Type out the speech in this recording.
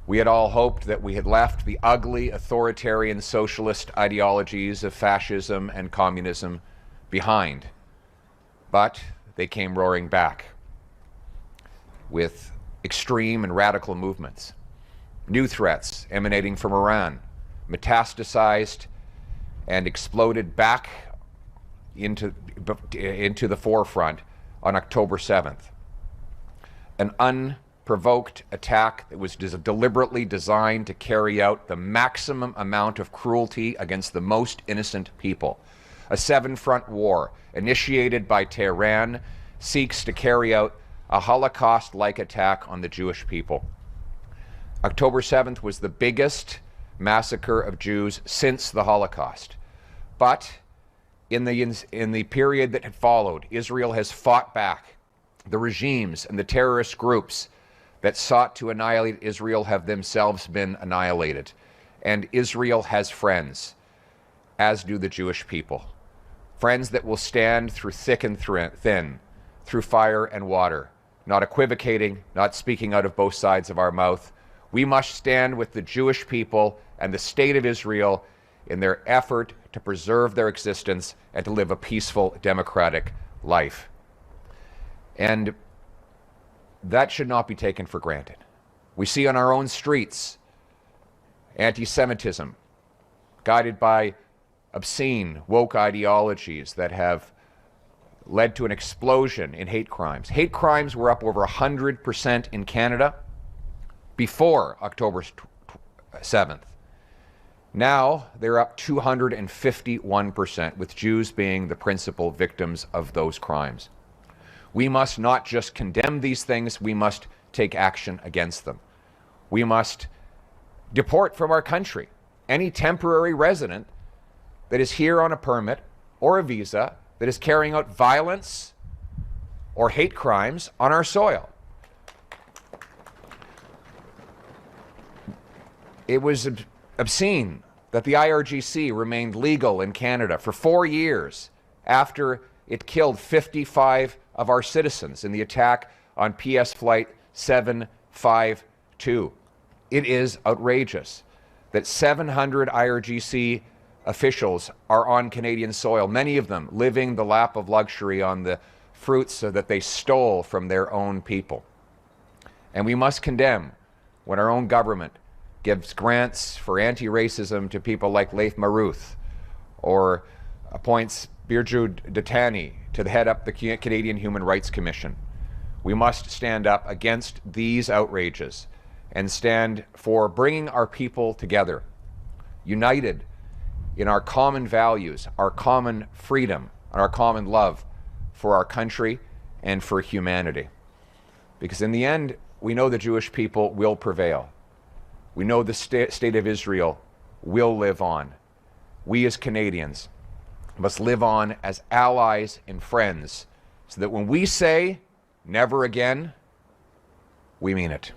We had all hoped that we had left the ugly, authoritarian, socialist ideologies of fascism and communism behind. But they came roaring back with extreme and radical movements. New threats emanating from Iran metastasized and exploded back into the forefront on October 7th. An unprovoked attack that was deliberately designed to carry out the maximum amount of cruelty against the most innocent people. A seven-front war initiated by Tehran seeks to carry out a Holocaust-like attack on the Jewish people. October 7th was the biggest massacre of Jews since the Holocaust. But in the period that had followed, Israel has fought back. The regimes and the terrorist groups that sought to annihilate Israel have themselves been annihilated. And Israel has friends, as do the Jewish people. Friends that will stand through thick and thin, through fire and water, not equivocating, not speaking out of both sides of our mouth. We must stand with the Jewish people and the state of Israel in their effort to preserve their existence and to live a peaceful, democratic life. And that should not be taken for granted. We see on our own streets anti-Semitism, guided by obscene, woke ideologies that have led to an explosion in hate crimes. Hate crimes were up over 100% in Canada before October 7th. Now they're up 251%, with Jews being the principal victims of those crimes. We must not just condemn these things, we must take action against them. We must deport from our country any temporary resident that is here on a permit or a visa that is carrying out violence or hate crimes on our soil. It was obscene that the IRGC remained legal in Canada for 4 years after it killed 55 of our citizens in the attack on PS Flight 752. It is outrageous that 700 IRGC officials are on Canadian soil, many of them living the lap of luxury on the fruits that they stole from their own people. And we must condemn when our own government gives grants for anti-racism to people like Leif Maruth, or appoints Birju Datani to head up the Canadian Human Rights Commission. We must stand up against these outrages and stand for bringing our people together, united in our common values, our common freedom, and our common love for our country and for humanity. Because in the end, we know the Jewish people will prevail. We know the state of Israel will live on. We as Canadians must live on as allies and friends, so that when we say never again, we mean it.